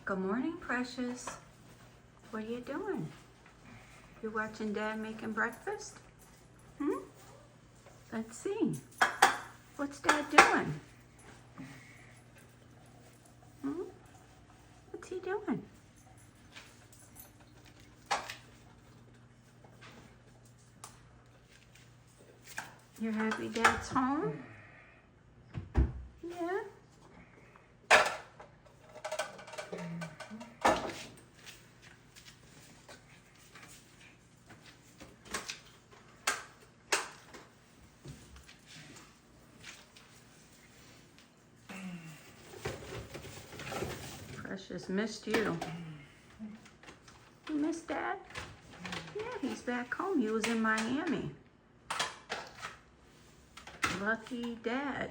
Good morning, Precious. What are you doing? You're watching Dad making breakfast? Let's see. What's Dad doing? What's he doing? You're happy Dad's home? Yeah? Precious missed you. You missed Dad? Yeah, he's back home. He was in Miami. Lucky Dad.